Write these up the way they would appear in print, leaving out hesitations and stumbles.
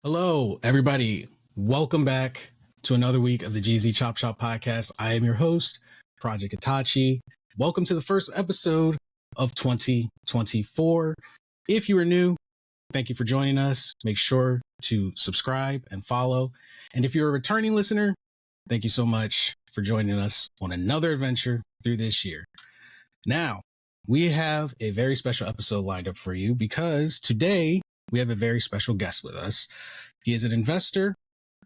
Hello, everybody. Welcome back to another week of the GZ Chop Shop podcast. I am your host, Project Itachi. Welcome to the first episode of 2024. If you are new, thank you for joining us. Make sure to subscribe and follow. And if you're a returning listener, thank you so much for joining us on another adventure through this year. Now, we have a very special episode lined up for you because today we have a very special guest with us. He is an investor,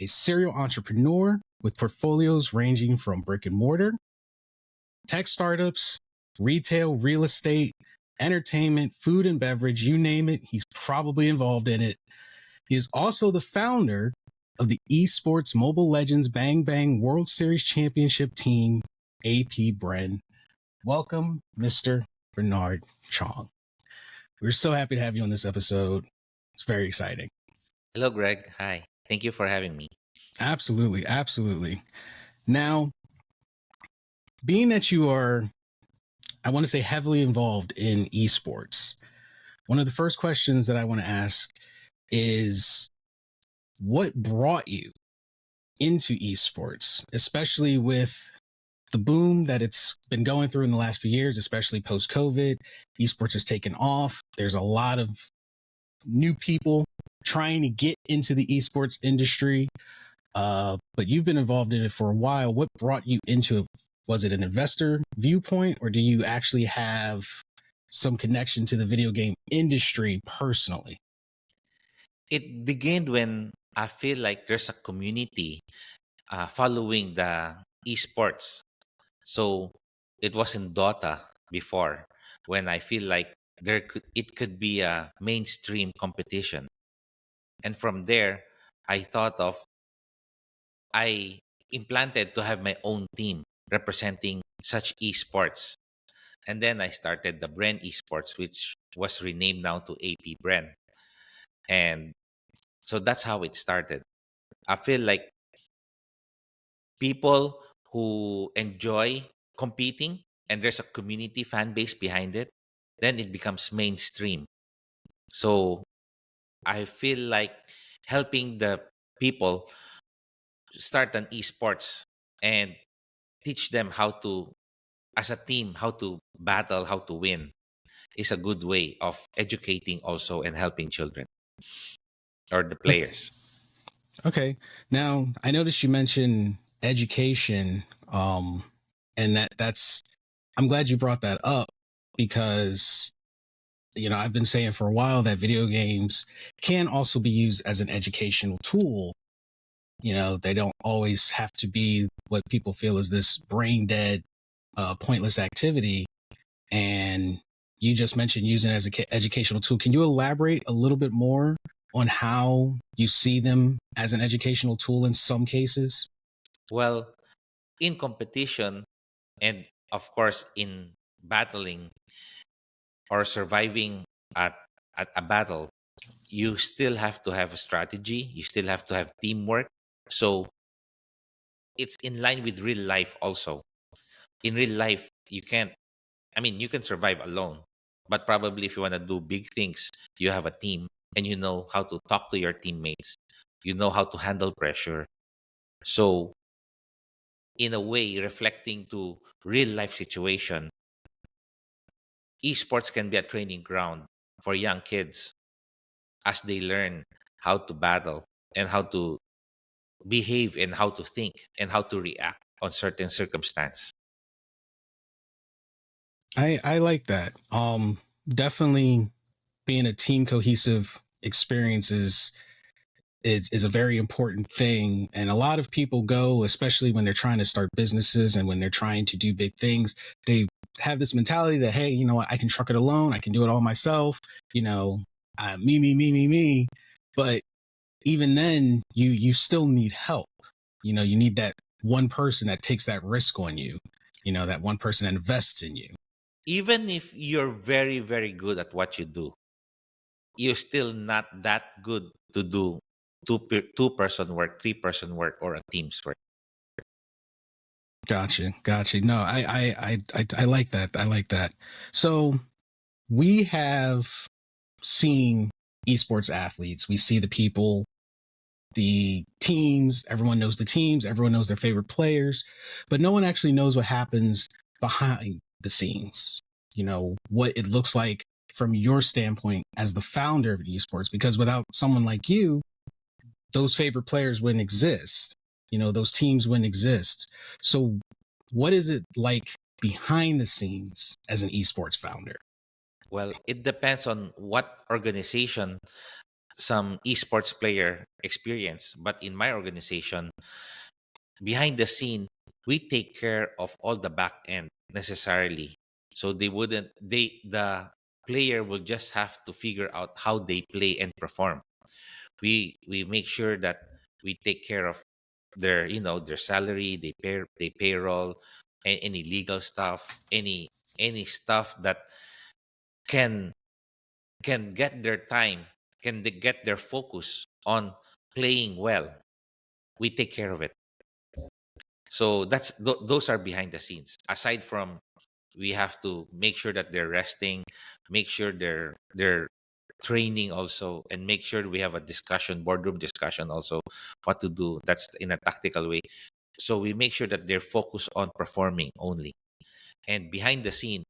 a serial entrepreneur with portfolios ranging from brick and mortar, tech startups, retail, real estate, entertainment, food and beverage, you name it, he's probably involved in it. He is also the founder of the Esports Mobile Legends Bang Bang World Series Championship team, AP Bren. Welcome, Mr. Bernard Chong. We're so happy to have you on this episode. It's very exciting. Hello, Greg. Hi. Thank you for having me. Absolutely. Absolutely. Now, being that you are, I want to say, heavily involved in esports, one of the first questions that I want to ask is what brought you into esports, especially with the boom that it's been going through in the last few years, especially post-COVID. Esports has taken off. There's a lot of new people trying to get into the esports industry, but you've been involved in it for a while. What brought you into it? Was it an investor viewpoint, or do you actually have some connection to the video game industry personally? It began when I feel like there's a community following the esports. So it was in Dota before when I feel like it could be a mainstream competition. And from there, I thought of I implanted to have my own team representing such esports. And then I started the Bren Esports, which was renamed now to AP Bren. And so that's how it started. I feel like people who enjoy competing and there's a community fan base behind it, then it becomes mainstream. So I feel like helping the people start an esports and teach them how to, as a team, how to battle, how to win is a good way of educating also and helping children or the players. Okay. Now, I noticed you mentioned education, and that's I'm glad you brought that up because I've been saying for a while that video games can also be used as an educational tool. They don't always have to be what people feel is this brain dead, pointless activity. And you just mentioned using it as an educational tool. Can you elaborate a little bit more on how you see them as an educational tool in some cases? Well, in competition and of course in battling or surviving at, at a battle, you still have to have a strategy, you still have to have teamwork. So it's in line with real life also. In real life, you can survive alone, but probably if you want to do big things, you have a team and you know how to talk to your teammates, you know how to handle pressure. So in a way, reflecting to real life situation, esports can be a training ground for young kids as they learn how to battle and how to behave and how to think and how to react on certain circumstance. I like that. Definitely being a team cohesive experience is a very important thing. And a lot of people go, especially when they're trying to start businesses and when they're trying to do big things, they have this mentality that, hey, you know what, I can truck it alone. I can do it all myself, me. But even then you still need help. You need that one person that takes that risk on you, that one person that invests in you. Even if you're very, very good at what you do, you're still not that good to do two-person work, three-person work, or a team's work. Gotcha. No, I like that. I like that. So we have seen esports athletes. We see the people the teams, everyone knows the teams, everyone knows their favorite players, but no one actually knows what happens behind the scenes. What it looks like from your standpoint as the founder of esports, because without someone like you, those favorite players wouldn't exist. Those teams wouldn't exist. So what is it like behind the scenes as an esports founder? Well, it depends on what organization some esports player experience. But in my organization, behind the scene, we take care of all the back end necessarily. So the player will just have to figure out how they play and perform. We make sure that we take care of their salary, they payroll, any legal stuff, any stuff that can get their time, get their focus on playing well. We take care of it. So those are behind the scenes. Aside from, we have to make sure that they're resting, make sure they're training also, and make sure we have a boardroom discussion also, what to do. That's in a tactical way. So we make sure that they're focused on performing only. And behind the scene,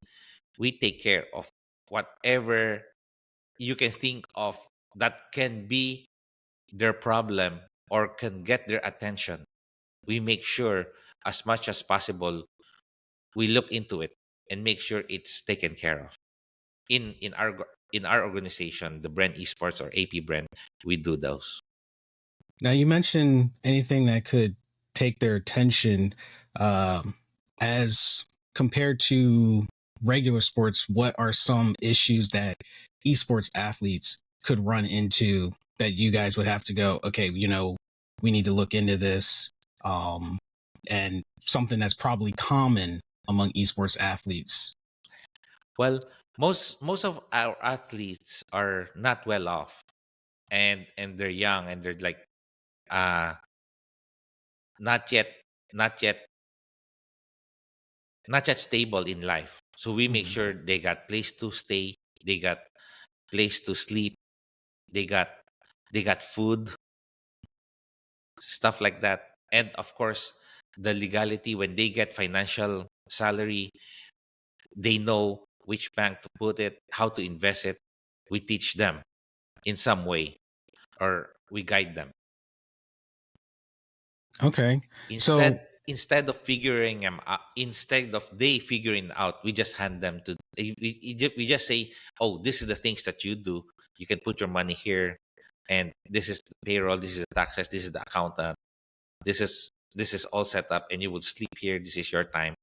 we take care of whatever you can think of that can be their problem or can get their attention. We make sure, as much as possible, we look into it and make sure it's taken care of. In our organization, the brand Esports or AP brand, we do those. Now, you mentioned anything that could take their attention, as compared to regular sports. What are some issues that esports athletes could run into that you guys would have to go, okay, we need to look into this, and something that's probably common among esports athletes? Well, most of our athletes are not well off, and they're young, and they're like uh not yet not yet not yet stable in life. So we make Mhm. sure they got place to stay, they got place to sleep, they got food, stuff like that. And of course, the legality, when they get financial salary, they know which bank to put it, how to invest it. We teach them in some way, or we guide them. Okay. So Instead of figuring them out, instead of they figuring out, we just hand them to, we just say, oh, this is the things that you do. You can put your money here, and this is the payroll, this is the taxes, this is the accountant, this is all set up, and you would sleep here, this is your time.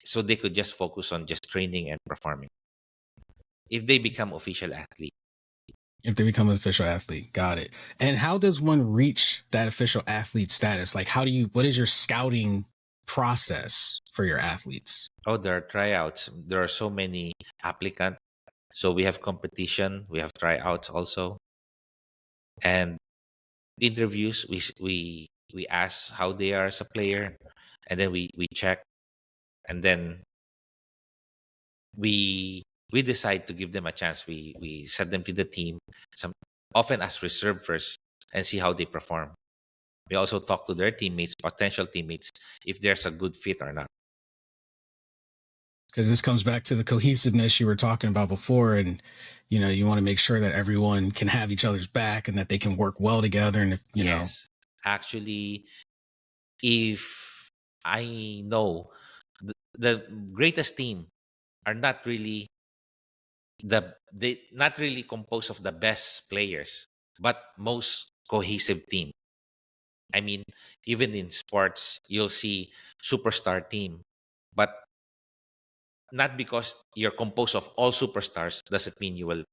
So they could just focus on just training and performing if they become official athlete. if they become an official athlete, got it. And how does one reach that official athlete status? Like, what is your scouting process for your athletes? Oh, there are tryouts. There are so many applicants. So we have competition, we have tryouts also, and interviews. We ask how they are as a player, and then we check, and then we decide to give them a chance. We set them to the team, some often as reserve first, and see how they perform. We also talk to their teammates, potential teammates, if there's a good fit or not. Because this comes back to the cohesiveness you were talking about before, and you want to make sure that everyone can have each other's back and that they can work well together. And if Yes, actually, if I know the greatest team are not really they not really composed of the best players, but most cohesive team. I mean, even in sports, you'll see superstar team, but not because you're composed of all superstars doesn't mean you will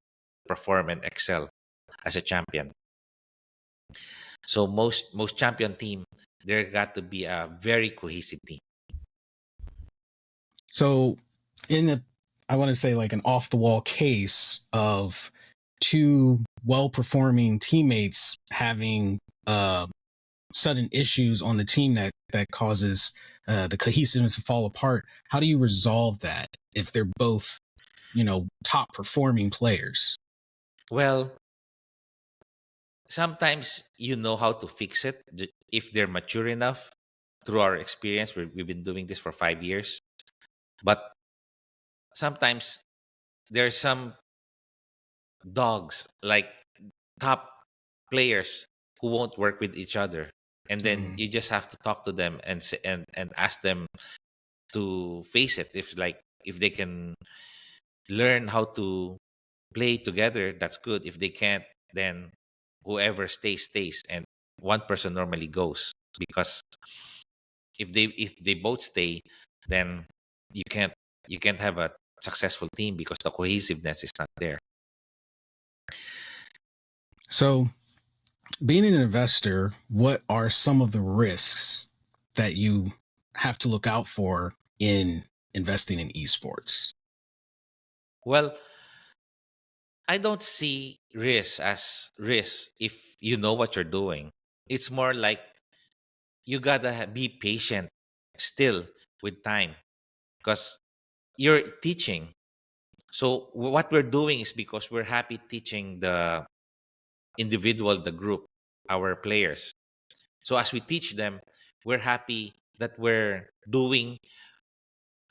perform and excel as a champion. So most champion team, there got to be a very cohesive team. So, I want to say like an off the wall case of two well performing teammates having sudden issues on the team that causes the cohesiveness to fall apart. How do you resolve that if they're both, top performing players? Well, sometimes you know how to fix it if they're mature enough. Through our experience, we've been doing this for 5 years. But sometimes there's some dogs, like top players, who won't work with each other, and then Mm. you just have to talk to them and ask them to face it. If they can learn how to play together, that's good. If they can't, then whoever stays, and one person normally goes, because if they both stay, then you can't you can't have a successful team because the cohesiveness is not there. So, being an investor, what are some of the risks that you have to look out for in investing in esports? Well, I don't see risk as risk if you know what you're doing. It's more like you gotta be patient still with time, because you're teaching. So what we're doing is because we're happy teaching the individual, the group, our players. So as we teach them, we're happy that we're doing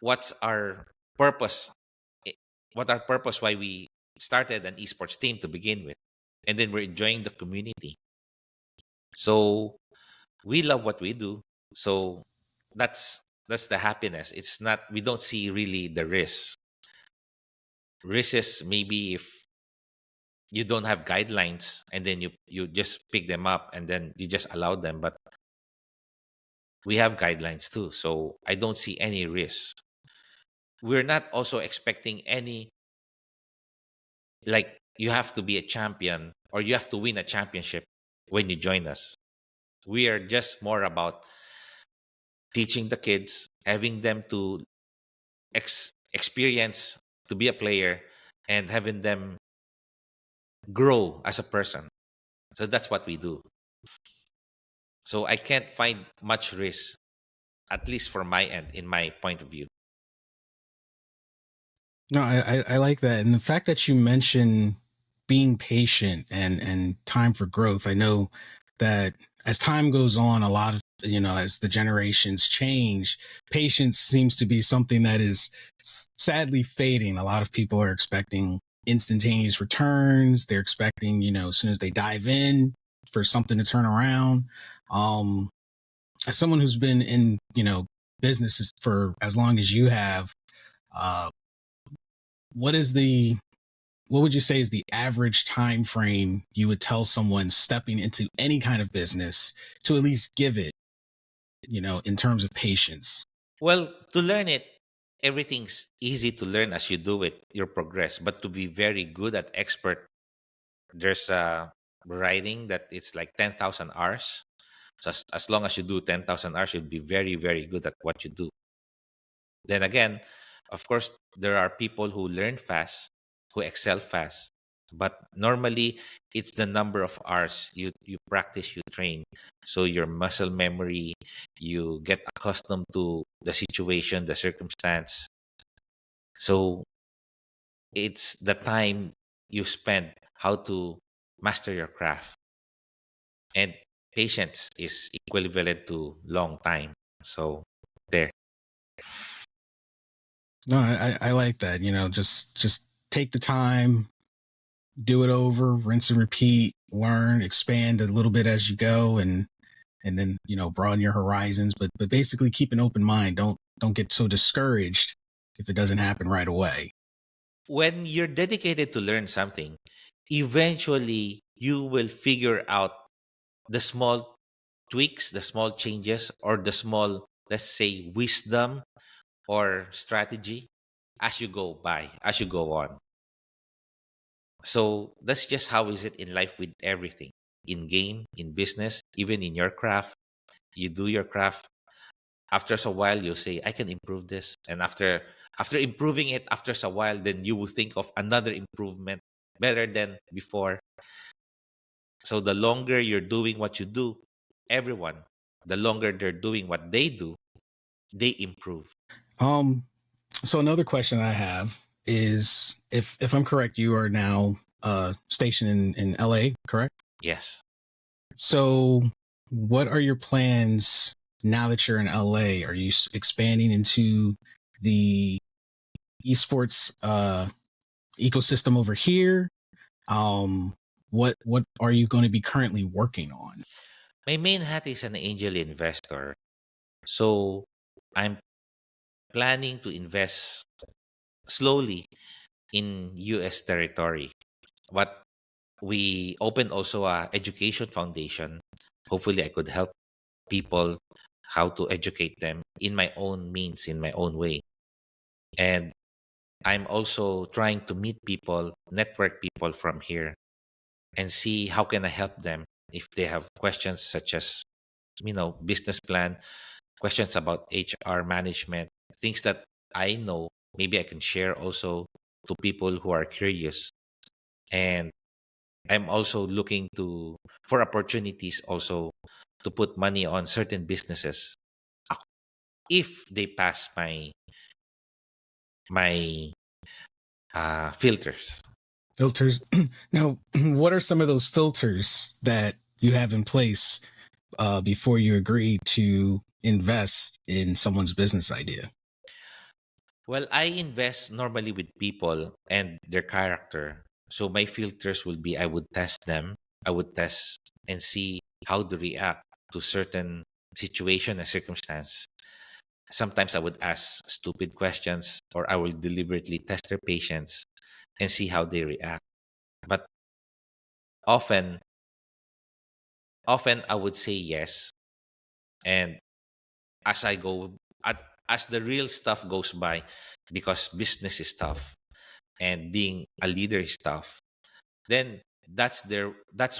what's our purpose, i- what our purpose why we started an esports team to begin with, and then we're enjoying the community. So we love what we do. So that's the happiness. It's not, we don't see really the risk. Risk is maybe if you don't have guidelines, and then you just pick them up and then you just allow them. But we have guidelines too, so I don't see any risk. We're not also expecting any, like, you have to be a champion or you have to win a championship when you join us. We are just more about teaching the kids, having them to experience to be a player, and having them grow as a person. So that's what we do. So I can't find much risk, at least for my end, in my point of view. No, I like that. And the fact that you mention being patient and time for growth. I know that as time goes on, a lot of, as the generations change, patience seems to be something that is sadly fading. A lot of people are expecting instantaneous returns. They're expecting, as soon as they dive in, for something to turn around. Um, as someone who's been in, businesses for as long as you have, uh, what is the what would you say is the average time frame you would tell someone stepping into any kind of business to at least give it, in terms of patience? Well, to learn it, everything's easy to learn as you do it, you progress. But to be very good at expert, there's a writing that it's like 10,000 hours. So as long as you do 10,000 hours, you'll be very, very good at what you do. Then again, of course, there are people who learn fast, who excel fast. But normally, it's the number of hours you practice, you train. So your muscle memory, you get accustomed to the situation, the circumstance. So it's the time you spend how to master your craft. And patience is equivalent to long time. So there. No, I like that. Just take the time, do it over, rinse and repeat, learn, expand a little bit as you go, and then broaden your horizons. But basically, keep an open mind. Don't get so discouraged if it doesn't happen right away. When you're dedicated to learn something, eventually you will figure out the small tweaks, the small changes, or the small, let's say, wisdom or strategy as you go by, as you go on. So that's just how is it in life with everything. In game, in business, even in your craft, you do your craft. After a while, you'll say, I can improve this. And after improving it, after a while, then you will think of another improvement better than before. So the longer you're doing what you do, everyone, the longer they're doing what they do, they improve. Um, so another question I have is, if I'm correct, you are now stationed in LA, correct? Yes. So, what are your plans now that you're in LA? Are you expanding into the esports ecosystem over here? What are you going to be currently working on? My main hat is an angel investor. So I'm planning to invest slowly in US territory. But we opened also a education foundation. Hopefully I could help people how to educate them in my own means, in my own way. And I'm also trying to meet people, network people from here and see how can I help them if they have questions such as business plan, questions about HR management, things that I know maybe I can share also to people who are curious. And I'm also looking to for opportunities also to put money on certain businesses if they pass my filters. Filters. Now, what are some of those filters that you have in place before you agree to invest in someone's business idea? Well, I invest normally with people and their character. So my filters will be I would test them. I would test and see how they react to certain situation and circumstance. Sometimes I would ask stupid questions or I will deliberately test their patience and see how they react. But often, often I would say yes. And as I go, at, as the real stuff goes by, because business is tough and being a leader is tough, then that's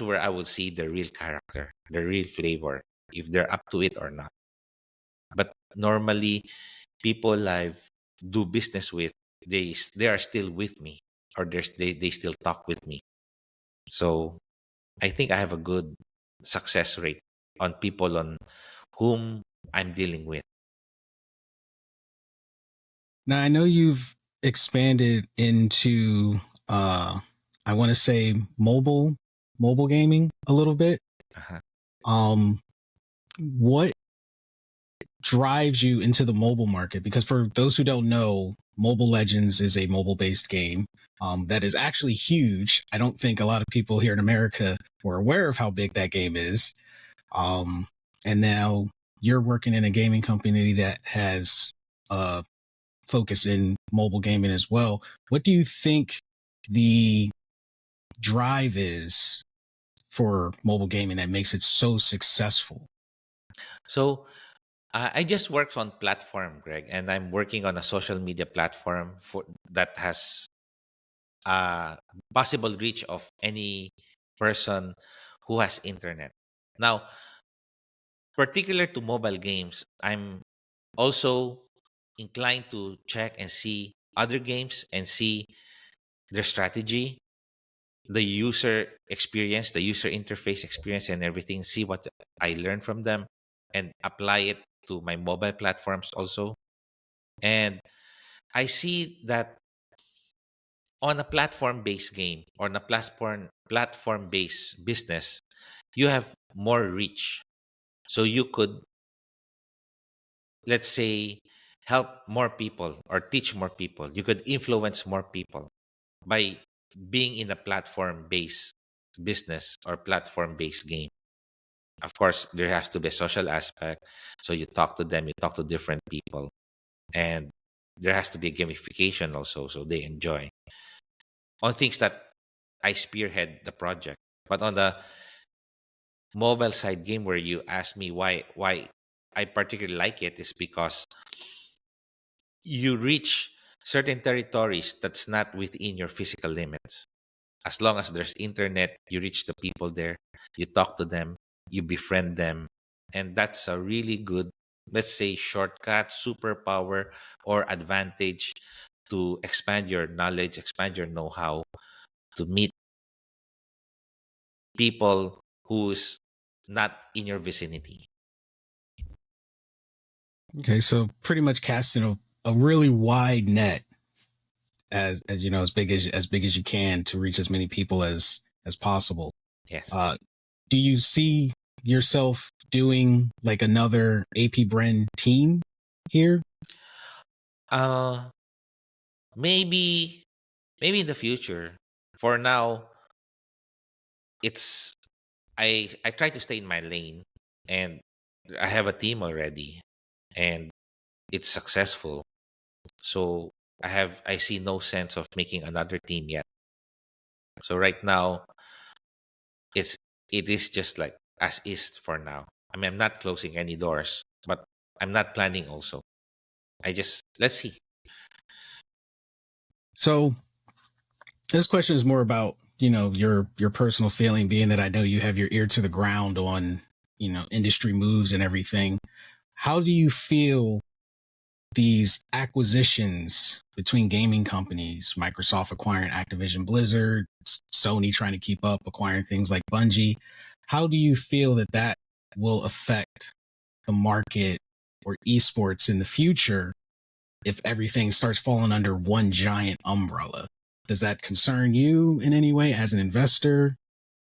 where I will see the real character, the real flavor, if they're up to it or not. But normally, people I do business with, they are still with me, or they still talk with me. So I think I have a good success rate on people on whom I'm dealing with. Now, I know you've expanded into, I want to say mobile gaming a little bit. Uh-huh. Um, what drives you into the mobile market? Because for those who don't know, Mobile Legends is a mobile based game that is actually huge. I don't think a lot of people here in America were aware of how big that game is. Um, and now you're working in a gaming company that has focus in mobile gaming as well. What do you think the drive is for mobile gaming that makes it so successful? So I just work on platform, Greg, and I'm working on a social media platform for that has a possible reach of any person who has internet. Now, particular to mobile games, I'm also inclined to check and see other games and see their strategy, the user experience, the user interface experience, and everything. See what I learned from them and apply it to my mobile platforms also. And I see that on a platform based game or on a platform based business, you have more reach. So you could, let's say, help more people or teach more people. You could influence more people by being in a platform based business or platform based game. Of course, there has to be a social aspect. So you talk to them, you talk to different people, and there has to be a gamification also so they enjoy on things that I spearhead the project. But on the mobile side game where you ask me why I particularly like it is because you reach certain territories that's not within your physical limits. As long as there's internet, you reach the people there, you talk to them, you befriend them, and that's a really good, let's say, shortcut, superpower, or advantage to expand your knowledge, expand your know-how, to meet people who's not in your vicinity. Okay, so pretty much casting a really wide net as you know, as big as you can to reach as many people as possible. Yes. Uh, do you see yourself doing like another AP Bren team here? Uh, maybe maybe in the future. For now, it's I try to stay in my lane, and I have a team already, and it's successful. So I see no sense of making another team yet. So right now, it's it is just like as is for now. I mean, I'm not closing any doors, but I'm not planning also. I just let's see. So this question is more about, you know, your personal feeling, being that I know you have your ear to the ground on, you know, industry moves and everything. How do you feel these acquisitions between gaming companies, Microsoft acquiring Activision Blizzard, Sony trying to keep up, acquiring things like Bungie? How do you feel that that will affect the market or esports in the future if everything starts falling under one giant umbrella? Does that concern you in any way as an investor,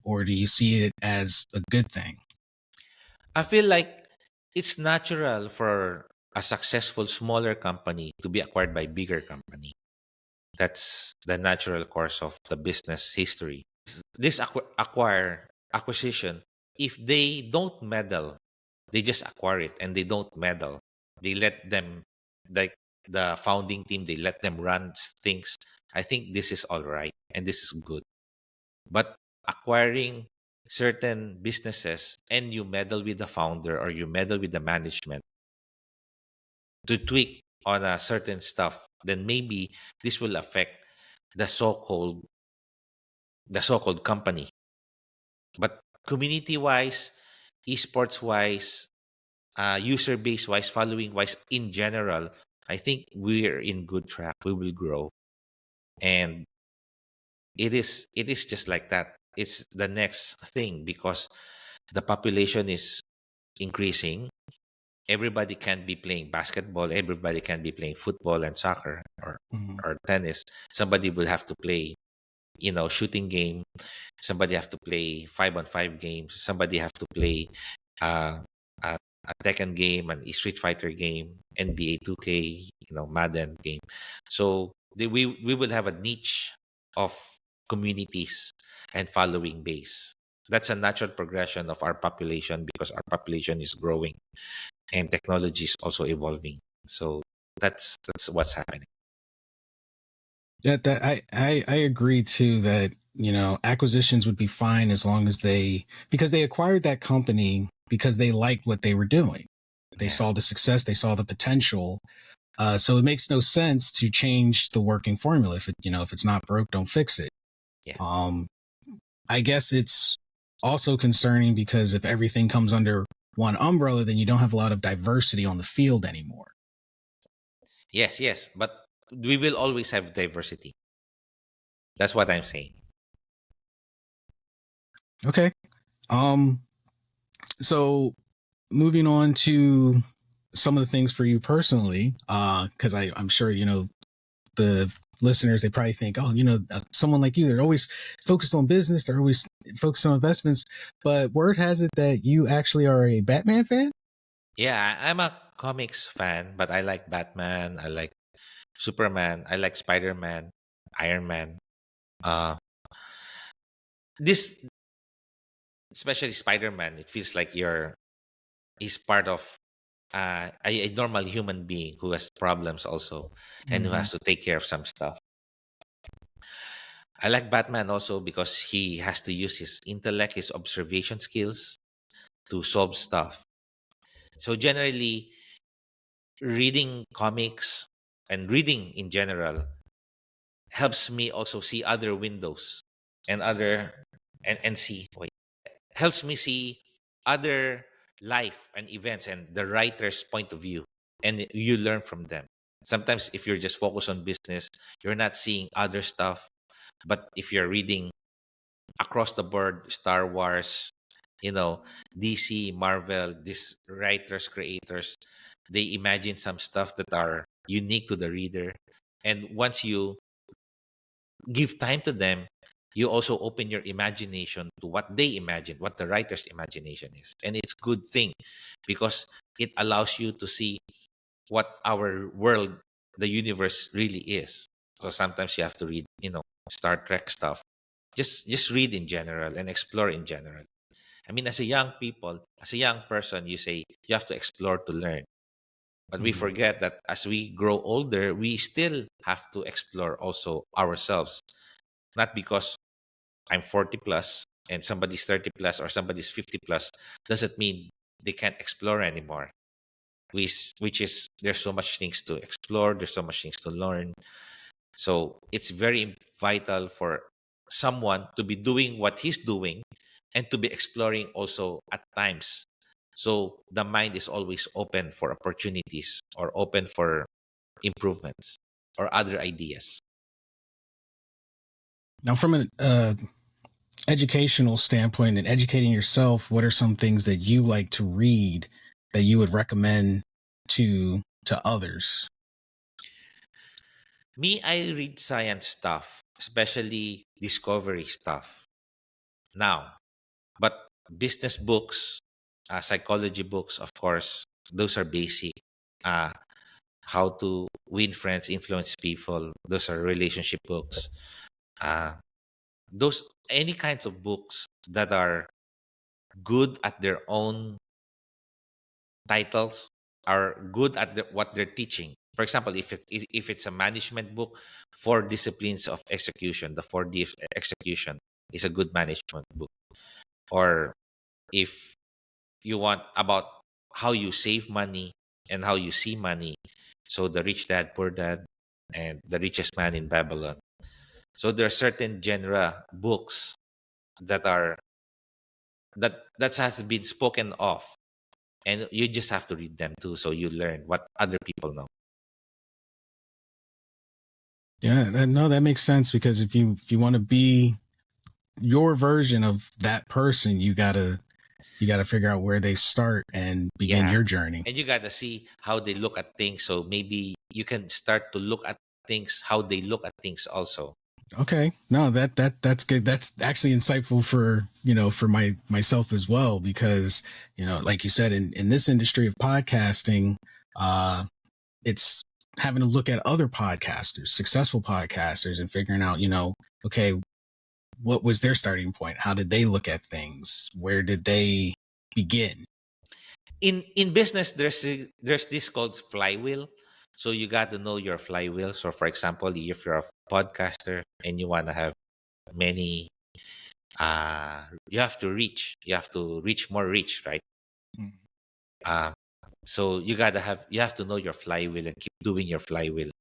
or do you see it as a good thing? I feel like it's natural for a successful smaller company to be acquired by bigger company. That's the natural course of the business history. This acquisition, if they don't meddle, they just acquire it and they don't meddle. They let them, like the founding team, they let them run things. I think this is all right and this is good. But acquiring certain businesses and you meddle with the founder or you meddle with the management to tweak on a certain stuff, then maybe this will affect the so-called company. But community wise, esports wise, user base wise, following wise, in general, I think we're in good track. We will grow, and it is just like that. It's the next thing because the population is increasing. Everybody can be playing basketball. Everybody can be playing football and soccer Mhm. or tennis. Somebody will have to play, shooting game. Somebody have to play 5-on-5 games. Somebody have to play uh, a, a Tekken game, an Street Fighter game, NBA 2K, Madden game. So we will have a niche of communities and following base. That's a natural progression of our population because our population is growing and technology is also evolving. So that's what's happening. That I agree too that, you know, acquisitions would be fine as long as because they acquired that company because they liked what they were doing. They Yeah. saw the success, they saw the potential. So it makes no sense to change the working formula. If it, you know, if it's not broke, don't fix it. Yes. Um, I guess it's also concerning because if everything comes under one umbrella, then you don't have a lot of diversity on the field anymore. Yes. Yes. But we will always have diversity. That's what I'm saying. Okay. Um, so moving on to some of the things for you personally, because I'm sure, you know, the listeners, they probably think, oh, you know, someone like you, they're always focused on business, they're always focused on investments, but word has it that you actually are a Batman fan. Yeah, I'm a comics fan, but I like Batman, I like Superman, I like Spider-Man, Iron Man. Uh this especially Spider-Man, it feels like he's part of a normal human being who has problems also and who Mm-hmm. has to take care of some stuff. I like Batman also because he has to use his intellect, his observation skills to solve stuff. So generally, reading comics and reading in general helps me also see other windows and see wait, helps me see other life and events and the writer's point of view, and you learn from them. Sometimes if you're just focused on business, you're not seeing other stuff. But if you're reading across the board, Star Wars, DC, Marvel, these writers, creators, they imagine some stuff that are unique to the reader. And once you give time to them, you also open your imagination to what they imagine, what the writer's imagination is. And it's good thing because it allows you to see what our world, the universe really is. So sometimes you have to read, Star Trek stuff. Just read in general and explore in general. I mean, as a young person, you say you have to explore to learn. But we Mhm. forget that as we grow older, we still have to explore also ourselves. Not because I'm 40 plus and somebody's 30 plus or somebody's 50 plus doesn't mean they can't explore anymore. Which is, there's so much things to explore, there's so much things to learn. So it's very vital for someone to be doing what he's doing and to be exploring also at times. So the mind is always open for opportunities or open for improvements or other ideas. Now, from an educational standpoint and educating yourself, what are some things that you like to read that you would recommend to others? Me, I read science stuff, especially discovery stuff now. But business books, psychology books, of course, those are basic. Uh, how to win friends, influence people, those are relationship books. Uh, those any kinds of books that are good at their own titles are good at what they're teaching. For example, if it's a management book, four disciplines of execution, the 4D of execution is a good management book. Or if you want about how you save money and how you see money, so the Rich Dad Poor Dad and the Richest Man in Babylon. So there are certain genre books that are that has been spoken of, and you just have to read them too, so you learn what other people know. Yeah, no, that makes sense because if you want to be your version of that person, you gotta figure out where they start and begin Yeah, your journey. and you gotta see how they look at things, so maybe you can start to look at things how they look at things also. Okay, no, that's good. That's actually insightful for for myself as well because like you said in this industry of podcasting, uh, it's having to look at other podcasters, successful podcasters, and figuring out okay, what was their starting point? How did they look at things? Where did they begin? In business, there's this called flywheel. So you got to know your flywheel. So for example, if you're a podcaster and you want to have many, you have to reach more reach, right? uh, so you have to know your flywheel and keep doing your flywheel.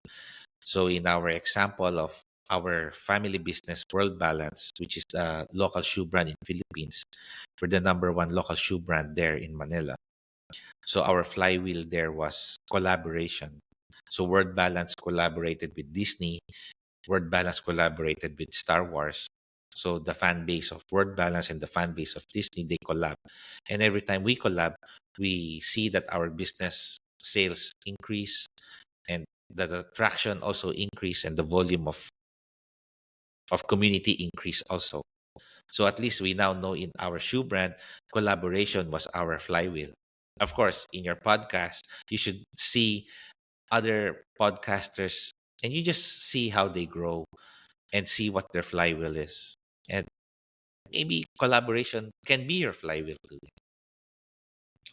So in our example of our family business, World Balance, which is a local shoe brand in Philippines, we're the number one local shoe brand there in Manila. So our flywheel there was collaboration. So Word Balance collaborated with Disney. Word Balance collaborated with Star Wars. So the fan base of Word Balance and the fan base of Disney, they collab. And every time we collab, we see that our business sales increase and that the traction also increase and the volume of community increase also. So at least we now know in our shoe brand, collaboration was our flywheel. Of course, in your podcast, you should see other podcasters and you just see how they grow and see what their flywheel is. And maybe collaboration can be your flywheel too.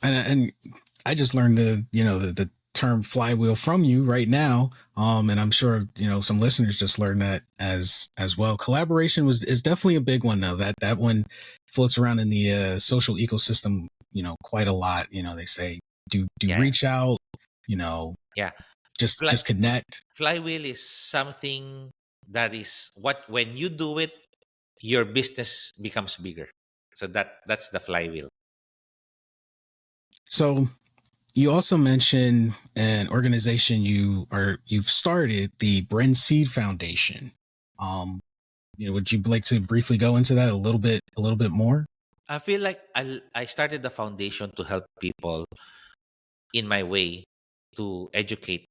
And I just learned the term flywheel from you right now. And I'm sure some listeners just learned that as well. Collaboration is definitely a big one though. That one floats around in the social ecosystem quite a lot. They say do Yeah. reach out, you know Yeah. just connect. Flywheel is something that is what when you do it, your business becomes bigger. So that's the flywheel. So you also mentioned an organization you've started, the Bren Seed Foundation. Um, would you like to briefly go into that a little bit more? I feel like I started the foundation to help people in my way to educate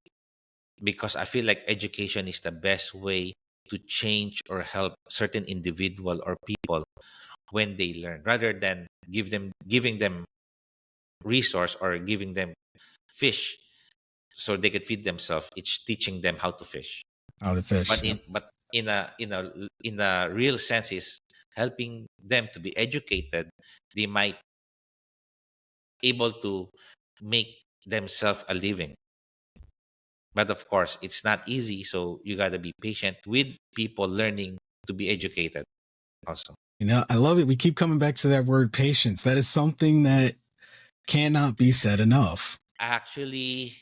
because I feel like education is the best way to change or help certain individual or people when they learn, rather than giving them resource or giving them fish so they could feed themselves. It's teaching them how to fish. Oh, the fish. But Yeah. in a real sense is helping them to be educated. They might able to make themselves a living. But of course, it's not easy. So you got to be patient with people learning to be educated also. I love it. We keep coming back to that word patience. That is something that cannot be said enough. Actually,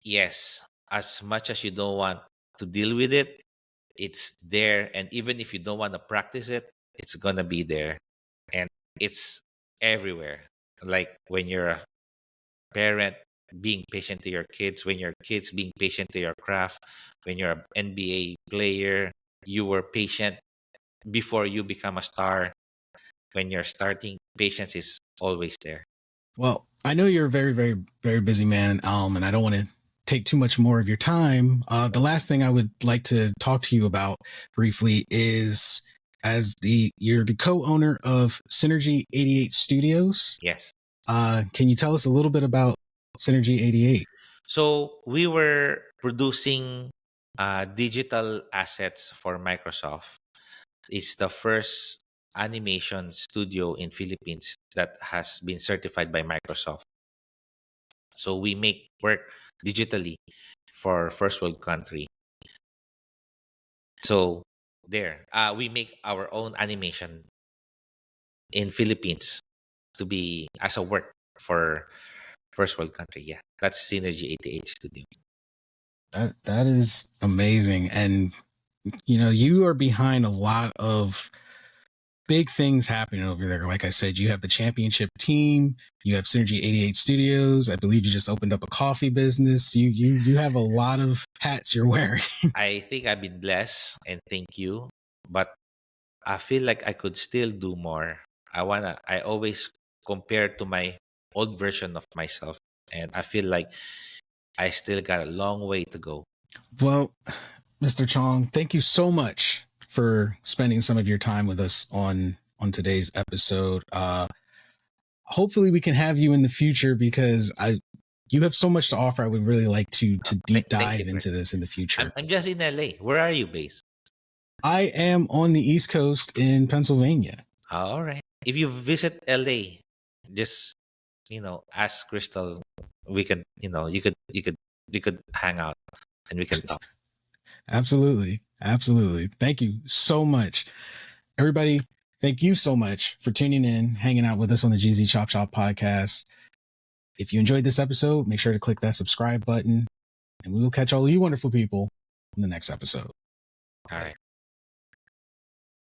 yes. As much as you don't want to deal with it, it's there. And even if you don't want to practice it, it's going to be there. And it's everywhere. Like when you're a parent, being patient to your kids, when your kids being patient to your craft, when you're an NBA player, you were patient before you become a star. When you're starting, patience is always there. Well, I know you're a very, very, very busy man, and I don't want to take too much more of your time. The last thing I would like to talk to you about briefly is you're the co-owner of Synergy 88 Studios. Yes. Can you tell us a little bit about Synergy 88? So we were producing digital assets for Microsoft. It's the first animation studio in Philippines that has been certified by Microsoft. So we make work digitally for first world country. So there, we make our own animation in Philippines to be as a work for first world country. Yeah, that's Synergy 88 Studio. That is amazing, and you are behind a lot of big things happening over there. Like I said, you have the championship team, you have Synergy 88 Studios. I believe you just opened up a coffee business. You have a lot of hats you're wearing. I think I've been blessed and thank you, but I feel like I could still do more. I always compare to my old version of myself, and I feel like I still got a long way to go. Well, Mr. Chong, thank you so much for spending some of your time with us on today's episode. Hopefully we can have you in the future, because you have so much to offer. I would really like to deep Thank you, dive into this in the future. I'm just in LA. Where are you based? I am on the East Coast in Pennsylvania. All right. If you visit LA, just ask Crystal. We could, you could hang out and we can talk. Absolutely. Absolutely. Thank you so much. Everybody, thank you so much for tuning in, hanging out with us on the GZ Chop Shop podcast. If you enjoyed this episode, make sure to click that subscribe button, and we will catch all of you wonderful people in the next episode. All right.